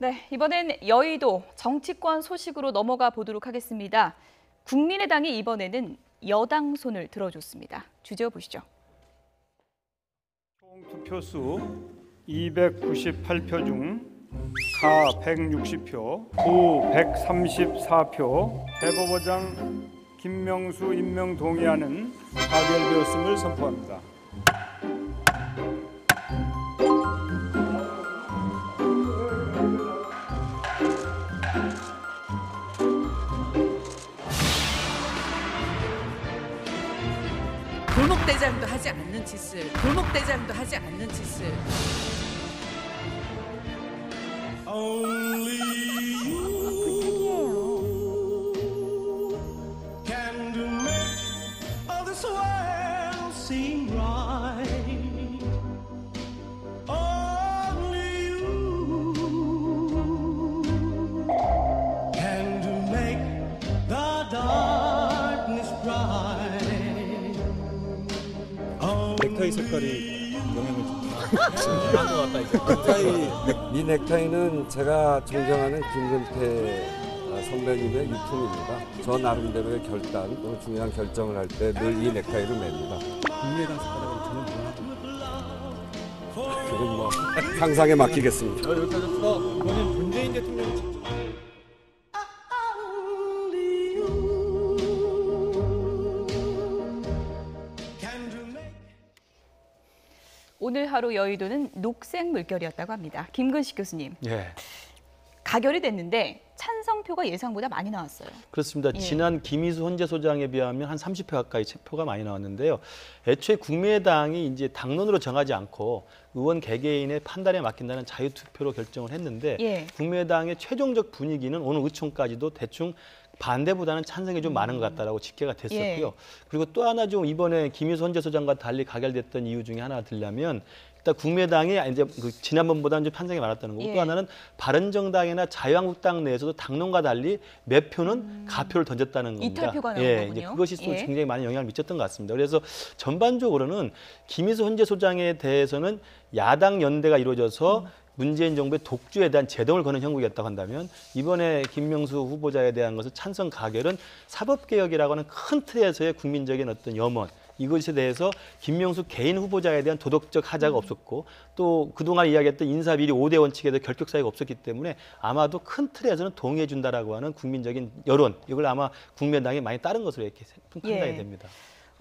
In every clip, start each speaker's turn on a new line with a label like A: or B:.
A: 네, 이번엔 여의도 정치권 소식으로 넘어가 보도록 하겠습니다. 국민의당이 이번에는 여당 손을 들어줬습니다. 주제어 보시죠.
B: 총 투표수 298표 중 가 160표, 부 134표, 대법원장 김명수 임명 동의안은 가결되었음을 선포합니다.
C: 골목대장도 하지 않는 짓을, 골목대장도 하지 않는 짓을.
D: Only you can make all this world seem right. Only you can make the darkness bright.
E: 넥타이 색깔이 영향을 줬구나.
F: 이 넥타이는 제가 존경하는 김근태 선배님의 유품입니다. 저 나름대로의 결단 또는 중요한 결정을 할 때 늘 이 넥타이를 맵니다.
E: 국민의당 색깔하고 전혀 무관하고.
F: 그건 뭐 상상에 맡기겠습니다.
E: 여기까지 이번엔 문재인 대통령이 직접.
D: Only you can make.
A: 오늘 하루 여의도는 녹색 물결이었다고 합니다. 김근식 교수님,
G: 예,
A: 가결이 됐는데 찬성표가 예상보다 많이 나왔어요.
G: 그렇습니다.
A: 예.
G: 지난 김희수 헌재소장에 비하면 한 30표 가까이 표가 많이 나왔는데요. 애초에 국민의당이 이제 당론으로 정하지 않고 의원 개개인의 판단에 맡긴다는 자유투표로 결정을 했는데
A: 예.
G: 국민의당의 최종적 분위기는 오늘 의총까지도 대충 반대보다는 찬성이 좀 많은 것 같다라고 집계가 됐었고요.
A: 예.
G: 그리고 또 하나 좀 이번에 김희수 헌재소장과 달리 가결됐던 이유 중에 하나 들려면 일단 국민의당이 이제 지난번보다는 좀 편성이 많았다는 거고
A: 예.
G: 또 하나는 바른정당이나 자유한국당 내에서도 당론과 달리 몇 표는 가표를 던졌다는 겁니다.
A: 이탈표가 나온
G: 예,
A: 거군요.
G: 이제 그것이 또
A: 예.
G: 굉장히 많은 영향을 미쳤던 것 같습니다. 그래서 전반적으로는 김희수 헌재소장에 대해서는 야당 연대가 이루어져서 문재인 정부의 독주에 대한 제동을 거는 형국이었다고 한다면 이번에 김명수 후보자에 대한 것은 찬성 가결은 사법개혁이라고 하는 큰 틀에서의 국민적인 어떤 염원 이것에 대해서 김명수 개인 후보자에 대한 도덕적 하자가 없었고 또 그동안 이야기했던 인사비리 5대 원칙에 대해 결격 사유가 없었기 때문에 아마도 큰 틀에서는 동의해 준다라고 하는 국민적인 여론 이걸 아마 국민당이 많이 따른 것으로 이렇게 판단이
A: 예.
G: 됩니다.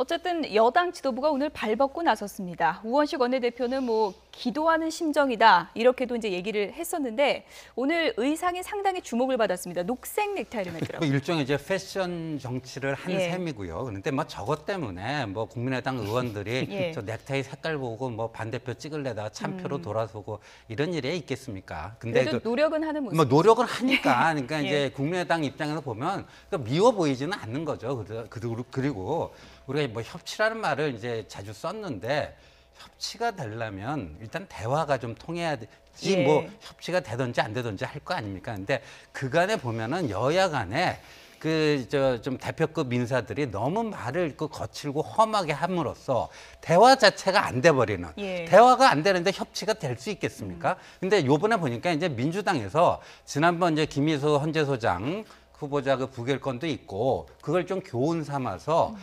A: 어쨌든 여당 지도부가 오늘 발벗고 나섰습니다. 우원식 원내대표는 뭐 기도하는 심정이다 이렇게도 이제 얘기를 했었는데 오늘 의상이 상당히 주목을 받았습니다. 녹색 넥타이를 매더라고요.
H: 일종의 이제 패션 정치를 한
A: 예.
H: 셈이고요. 그런데 뭐 저것 때문에 뭐 국민의당 의원들이
A: 예.
H: 저 넥타이 색깔 보고 뭐 반대표 찍을래다가 참표로 돌아서고 이런 일이 있겠습니까? 근데
A: 그래도 노력은 하는 모습.
H: 뭐 노력을 하니까 그러니까
A: 예.
H: 이제 국민의당 입장에서 보면 미워 보이지는 않는 거죠. 그리고 우리가 뭐 협치라는 말을 이제 자주 썼는데 협치가 되려면 일단 대화가 좀 통해야 되지
A: 예.
H: 뭐 협치가 되든지 안 되든지 할 거 아닙니까? 근데 그간에 보면은 여야 간에 좀 대표급 인사들이 너무 말을 거칠고 험하게 함으로써 대화 자체가 안 돼 버리는
A: 예.
H: 대화가 안 되는데 협치가 될 수 있겠습니까? 근데 요번에 보니까 이제 민주당에서 지난번 이제 김희수 헌재소장 후보자 부결권도 있고 그걸 좀 교훈 삼아서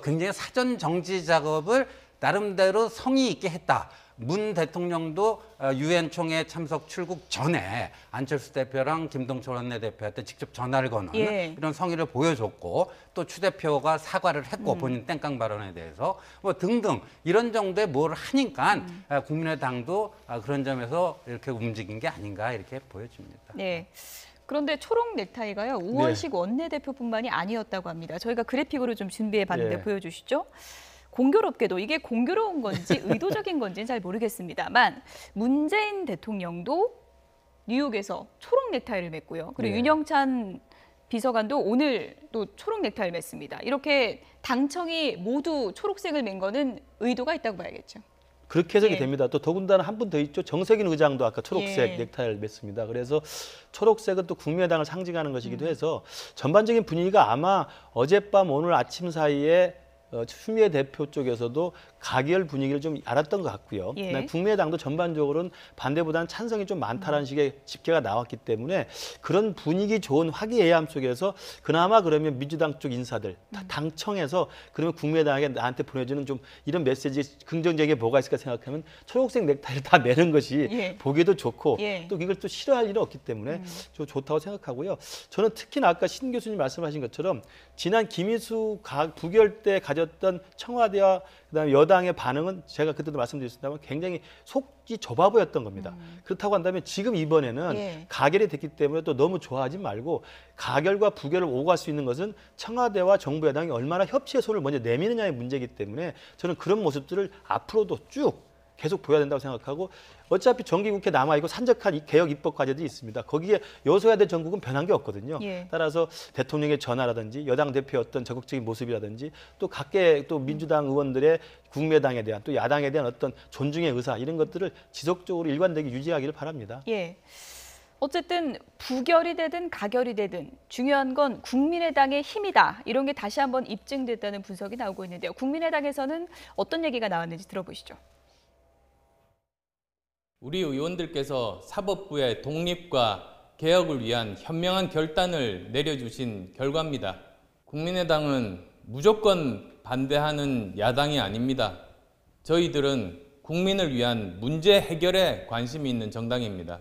H: 굉장히 사전 정지 작업을 나름대로 성의 있게 했다. 문 대통령도 유엔 총회 참석 출국 전에 안철수 대표랑 김동철 원내대표한테 직접 전화를 거는
A: 예.
H: 이런 성의를 보여줬고 또 추 대표가 사과를 했고 본인 땡깡 발언에 대해서 뭐 등등 이런 정도의 뭘 하니까 국민의당도 그런 점에서 이렇게 움직인 게 아닌가 이렇게 보여집니다.
A: 네. 그런데 초록 넥타이가요. 우원식 원내대표뿐만이 아니었다고 합니다. 저희가 그래픽으로 좀 준비해봤는데
G: 예.
A: 보여주시죠. 공교롭게도 이게 공교로운 건지 의도적인 건지는 잘 모르겠습니다만 문재인 대통령도 뉴욕에서 초록 넥타이를 맸고요. 그리고
G: 예.
A: 윤영찬 비서관도 오늘 또 초록 넥타이를 맸습니다. 이렇게 당청이 모두 초록색을 맨 거는 의도가 있다고 봐야겠죠.
G: 그렇게 해석이
A: 예.
G: 됩니다. 또 더군다나 한 분 더 있죠. 정세균 의장도 아까 초록색
A: 예.
G: 넥타이를 맸습니다. 그래서 초록색은 또 국민의당을 상징하는 것이기도 해서 전반적인 분위기가 아마 어젯밤 오늘 아침 사이에 추미애 대표 쪽에서도 가결 분위기를 좀 알았던 것 같고요.
A: 예.
G: 그다음에 국민의당도 전반적으로는 반대보다는 찬성이 좀 많다라는 식의 집계가 나왔기 때문에 그런 분위기 좋은 화기애애함 속에서 그나마 그러면 민주당 쪽 인사들 당청에서 그러면 국민의당에게 나한테 보내주는 좀 이런 메시지 긍정적인 게 뭐가 있을까 생각하면 초록색 넥타이를 다 매는 것이
A: 예.
G: 보기도 좋고
A: 예.
G: 또 이걸 또 싫어할 일은 없기 때문에 좋다고 생각하고요. 저는 특히나 아까 신 교수님 말씀하신 것처럼 지난 김희수 부결 때 가졌던 청와대와 그다음에 여당의 반응은 제가 그때도 말씀드렸습니다만 굉장히 속이 좁아 보였던 겁니다. 그렇다고 한다면 지금 이번에는
A: 예.
G: 가결이 됐기 때문에 또 너무 좋아하지 말고 가결과 부결을 오고 갈 수 있는 것은 청와대와 정부 여당이 얼마나 협치의 손을 먼저 내미느냐의 문제이기 때문에 저는 그런 모습들을 앞으로도 쭉 계속 보여야 된다고 생각하고 어차피 정기국회 남아있고 산적한 이 개혁 입법 과제들이 있습니다. 거기에 여소야대 전국은 변한 게 없거든요.
A: 예.
G: 따라서 대통령의 전화라든지 여당 대표의 어떤 적극적인 모습이라든지 또 각계 또 민주당 의원들의 국민의당에 대한 또 야당에 대한 어떤 존중의 의사 이런 것들을 지속적으로 일관되게 유지하기를 바랍니다.
A: 예. 어쨌든 부결이 되든 가결이 되든 중요한 건 국민의당의 힘이다. 이런 게 다시 한번 입증됐다는 분석이 나오고 있는데요. 국민의당에서는 어떤 얘기가 나왔는지 들어보시죠.
I: 우리 의원들께서 사법부의 독립과 개혁을 위한 현명한 결단을 내려주신 결과입니다. 국민의당은 무조건 반대하는 야당이 아닙니다. 저희들은 국민을 위한 문제 해결에 관심이 있는 정당입니다.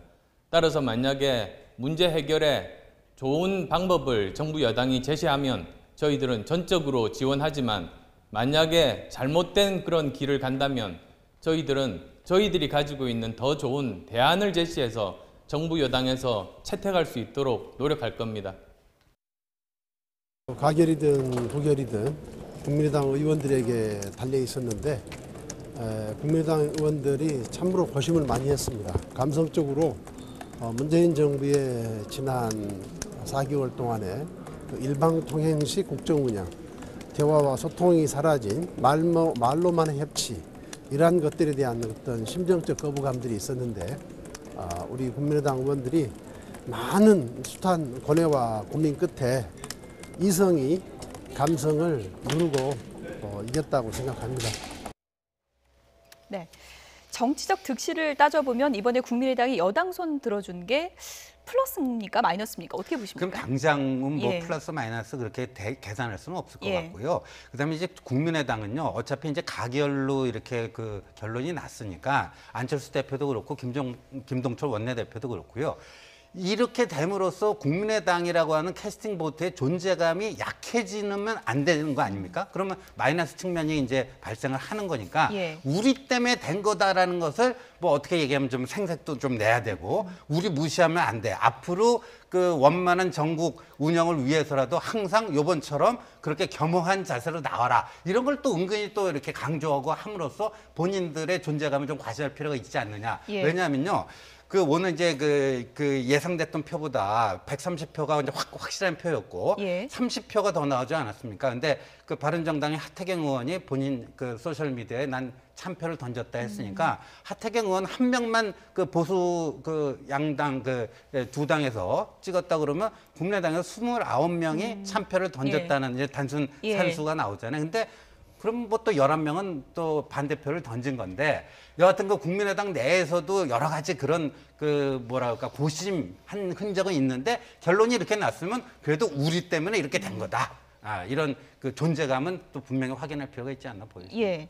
I: 따라서 만약에 문제 해결에 좋은 방법을 정부 여당이 제시하면 저희들은 전적으로 지원하지만 만약에 잘못된 그런 길을 간다면 저희들이 가지고 있는 더 좋은 대안을 제시해서 정부 여당에서 채택할 수 있도록 노력할 겁니다.
J: 가결이든 부결이든 국민의당 의원들에게 달려 있었는데 국민의당 의원들이 참으로 고심을 많이 했습니다. 감성적으로 문재인 정부의 지난 4개월 동안에 그 일방통행식 국정운영, 대화와 소통이 사라진 말로만의 협치 이러한 것들에 대한 어떤 심정적 거부감들이 있었는데 우리 국민의당 의원들이 많은 숱한 고뇌와 고민 끝에 이성이 감성을 누르고 이겼다고 생각합니다.
A: 네. 정치적 득실을 따져보면 이번에 국민의당이 여당 손 들어준 게 플러스입니까? 마이너스입니까? 어떻게 보십니까?
H: 그럼 당장은 뭐
A: 예.
H: 플러스 마이너스 그렇게 계산할 수는 없을 것
A: 예.
H: 같고요. 그다음에 이제 국민의당은요. 어차피 이제 가결로 이렇게 그 결론이 났으니까 안철수 대표도 그렇고 김동철 원내대표도 그렇고요. 이렇게 됨으로써 국민의당이라고 하는 캐스팅 보트의 존재감이 약해지면 안 되는 거 아닙니까? 그러면 마이너스 측면이 이제 발생을 하는 거니까
A: 예.
H: 우리 때문에 된 거다라는 것을 뭐 어떻게 얘기하면 좀 생색도 좀 내야 되고 우리 무시하면 안 돼. 앞으로 그 원만한 전국 운영을 위해서라도 항상 요번처럼 그렇게 겸허한 자세로 나와라. 이런 걸 또 은근히 또 이렇게 강조하고 함으로써 본인들의 존재감을 좀 과시할 필요가 있지 않느냐.
A: 예.
H: 왜냐하면요. 그 오늘 이제 그 예상됐던 표보다 130표가 이제 확실한 표였고
A: 예.
H: 30표가 더 나오지 않았습니까? 근데 그 바른정당의 하태경 의원이 본인 그 소셜 미디어에 난 참표를 던졌다 했으니까 하태경 의원 한 명만 그 보수 그 양당 그 두 당에서 찍었다 그러면 국민의당에서 29명이 참표를 던졌다는 이제 단순
A: 예.
H: 산수가 나오잖아요. 근데 그럼 뭐 또 11명은 또 반대표를 던진 건데 여하튼 그 국민의당 내에서도 여러 가지 그런 그 뭐랄까 고심한 흔적은 있는데 결론이 이렇게 났으면 그래도 우리 때문에 이렇게 된 거다. 이런 그 존재감은 또 분명히 확인할 필요가 있지 않나 보입니다.
A: 예.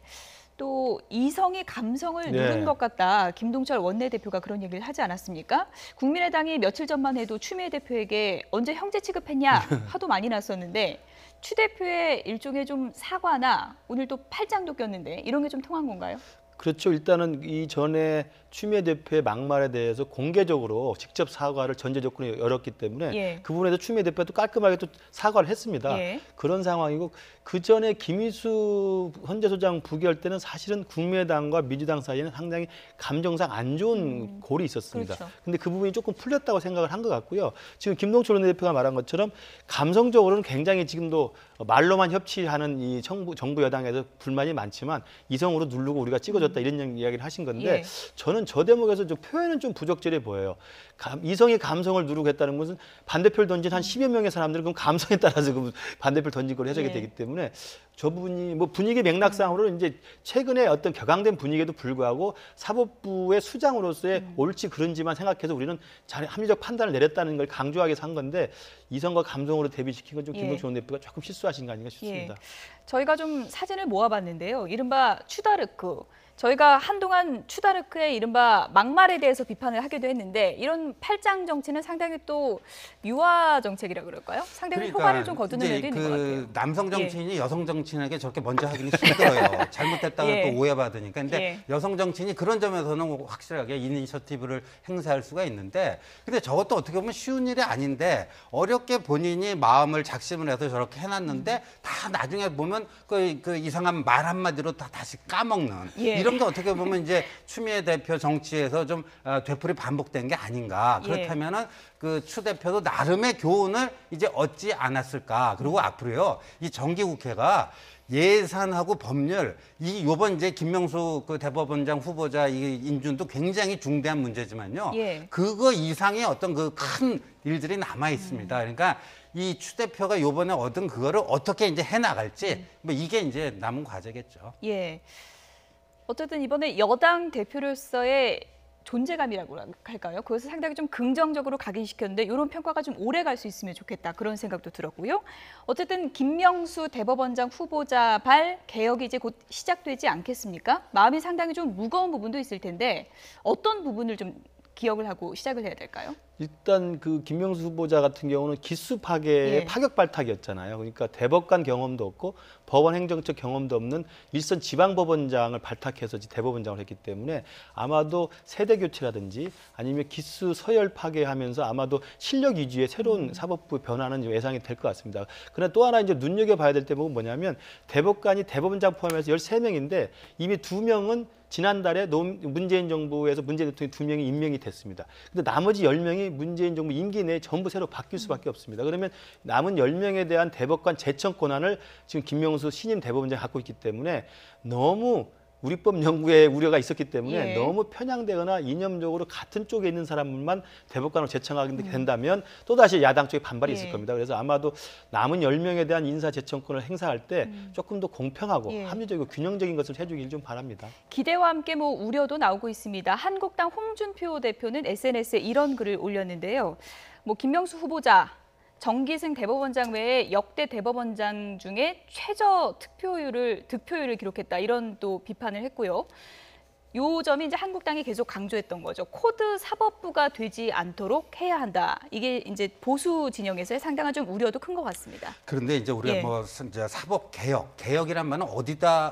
A: 또 이성이 감성을
G: 네.
A: 누른 것 같다. 김동철 원내대표가 그런 얘기를 하지 않았습니까? 국민의당이 며칠 전만 해도 추미애 대표에게 언제 형제 취급했냐 하도 많이 났었는데 추 대표의 일종의 좀 사과나 오늘 또 팔짱도 꼈는데 이런 게 좀 통한 건가요?
G: 그렇죠. 일단은 이전에 추미애 대표의 막말에 대해서 공개적으로 직접 사과를 전제 조건에 열었기 때문에
A: 예.
G: 그 부분에서 추미애 대표도 깔끔하게 또 사과를 했습니다.
A: 예.
G: 그런 상황이고 그 전에 김희수 헌재소장 부결 때는 사실은 국민의당과 민주당 사이에는 상당히 감정상 안 좋은 골이 있었습니다.
A: 그렇죠.
G: 근데 그 부분이 조금 풀렸다고 생각을 한 것 같고요. 지금 김동철 원내대표가 말한 것처럼 감성적으로는 굉장히 지금도 말로만 협치하는 이 정부 여당에서 불만이 많지만 이성으로 누르고 우리가 찍어줬다 이런 이야기를 하신 건데
A: 예.
G: 저는 저 대목에서 좀 표현은 좀 부적절해 보여요. 이성이 감성을 누르고 했다는 것은 반대표를 던진 한 10여 명의 사람들은 그럼 감성에 따라서 그 반대표를 던진 걸 해석이 되기 때문에 저 부분이 뭐 분위기 맥락상으로 이제 최근에 어떤 격앙된 분위기에도 불구하고 사법부의 수장으로서의 옳지 그른지만 생각해서 우리는 잘 합리적 판단을 내렸다는 걸 강조하기 위해서 한 건데 이성과 감성으로 대비시킨 건 좀 김동수 원내대표가 조금 실수하신 거 아닌가 싶습니다.
A: 저희가 좀 사진을 모아봤는데요. 이른바 추다르크. 저희가 한동안 추다르크의 이른바 막말에 대해서 비판을 하기도 했는데 이런 팔짱 정치는 상당히 또 유화 정책이라고 그럴까요? 상당히 효과를 좀 거두는 면도 있는 것 같아요.
H: 남성 정치인이 여성 정치인에게 저렇게 먼저 하기는 힘들어요. 잘못했다고 또 오해받으니까. 근데 여성 정치인이 그런 점에서는 확실하게 이니셔티브를 행사할 수가 있는데 근데 저것도 어떻게 보면 쉬운 일이 아닌데 어렵게 본인이 마음을 작심을 해서 저렇게 해놨는데 다 나중에 보면 그 이상한 말 한마디로 다 다시 까먹는 이런 게 어떻게 보면 이제 추미애 대표 정치에서 좀 되풀이 반복된 게 아닌가. 그렇다면은 그 추 대표도 나름의 교훈을 이제 얻지 않았을까. 그리고 앞으로요, 이 정기국회가 예산하고 법률, 요번 이제 김명수 그 대법원장 후보자 이 인준도 굉장히 중대한 문제지만요. 그거 이상의 어떤 그 큰 일들이 남아 있습니다. 그러니까 이 추 대표가 요번에 얻은 그거를 어떻게 이제 해 나갈지 뭐 이게 이제 남은 과제겠죠.
A: 어쨌든 이번에 여당 대표로서의 존재감이라고 할까요? 그것을 상당히 좀 긍정적으로 각인시켰는데 이런 평가가 좀 오래 갈 수 있으면 좋겠다 그런 생각도 들었고요. 어쨌든 김명수 대법원장 후보자 발 개혁이 이제 곧 시작되지 않겠습니까? 마음이 상당히 좀 무거운 부분도 있을 텐데 어떤 부분을 좀 기억을 하고 시작을 해야 될까요?
G: 일단 그 김명수 후보자 같은 경우는 기수 파괴의 파격 발탁이었잖아요. 그러니까 대법관 경험도 없고 법원 행정적 경험도 없는 일선 지방법원장을 발탁해서 대법원장을 했기 때문에 아마도 세대 교체라든지 아니면 기수 서열 파괴하면서 아마도 실력 위주의 새로운 사법부 변화는 예상이 될 것 같습니다. 그러나 또 하나 이제 눈여겨봐야 될 대목은 뭐냐면 대법관이 대법원장 포함해서 13명인데 이미 2명은 지난달에 문재인 정부에서 문재인 대통령이 2명이 임명이 됐습니다. 근데 나머지 10명이 문재인 정부 임기 내에 전부 새로 바뀔 수밖에 없습니다. 그러면 남은 10명에 대한 대법관 제청 권한을 지금 김명수 신임 대법원장이 갖고 있기 때문에 너무 우리법 연구에 우려가 있었기 때문에 너무 편향되거나 이념적으로 같은 쪽에 있는 사람만 대법관으로 제청하게 된다면 또다시 야당 쪽에 반발이 있을 겁니다. 그래서 아마도 남은 10명에 대한 인사 제청권을 행사할 때 조금 더 공평하고 합리적이고 균형적인 것을 해주길 좀 바랍니다.
A: 기대와 함께 뭐 우려도 나오고 있습니다. 한국당 홍준표 대표는 SNS에 이런 글을 올렸는데요. 뭐 김명수 후보자 정기승 대법원장 외에 역대 대법원장 중에 최저 득표율을 기록했다 이런 또 비판을 했고요. 요 점이 이제 한국당이 계속 강조했던 거죠. 코드 사법부가 되지 않도록 해야 한다. 이게 이제 보수 진영에서의 상당한 좀 우려도 큰 것 같습니다.
H: 그런데 이제 우리가 뭐 이제 사법 개혁이란 말은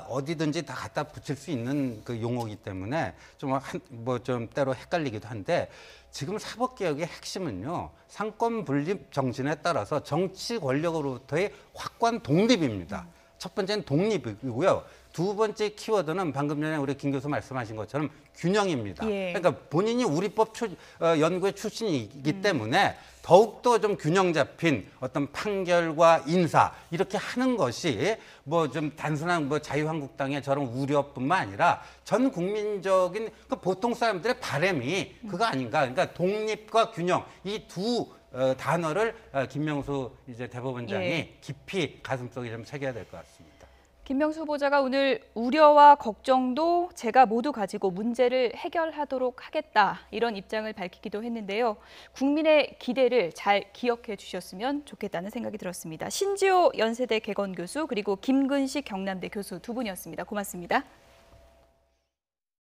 H: 어디든지 다 갖다 붙일 수 있는 그 용어이기 때문에 좀 때로 헷갈리기도 한데. 지금 사법개혁의 핵심은요, 상권 분립 정신에 따라서 정치 권력으로부터의 확고한 독립입니다. 첫 번째는 독립이고요. 두 번째 키워드는 방금 전에 우리 김 교수 말씀하신 것처럼 균형입니다. 그러니까 본인이 우리법 연구의 출신이기 때문에 더욱더 좀 균형 잡힌 어떤 판결과 인사 이렇게 하는 것이 뭐 좀 단순한 뭐 자유한국당의 저런 우려뿐만 아니라 전 국민적인 그 보통 사람들의 바람이 그거 아닌가. 그러니까 독립과 균형 이 두 단어를 김명수 이제 대법원장이 깊이 가슴속에 좀 새겨야 될 것 같습니다.
A: 김명수 후보자가 오늘 우려와 걱정도 제가 모두 가지고 문제를 해결하도록 하겠다 이런 입장을 밝히기도 했는데요. 국민의 기대를 잘 기억해 주셨으면 좋겠다는 생각이 들었습니다. 신지호 연세대 개건교수 그리고 김근식 경남대 교수 두 분이었습니다. 고맙습니다.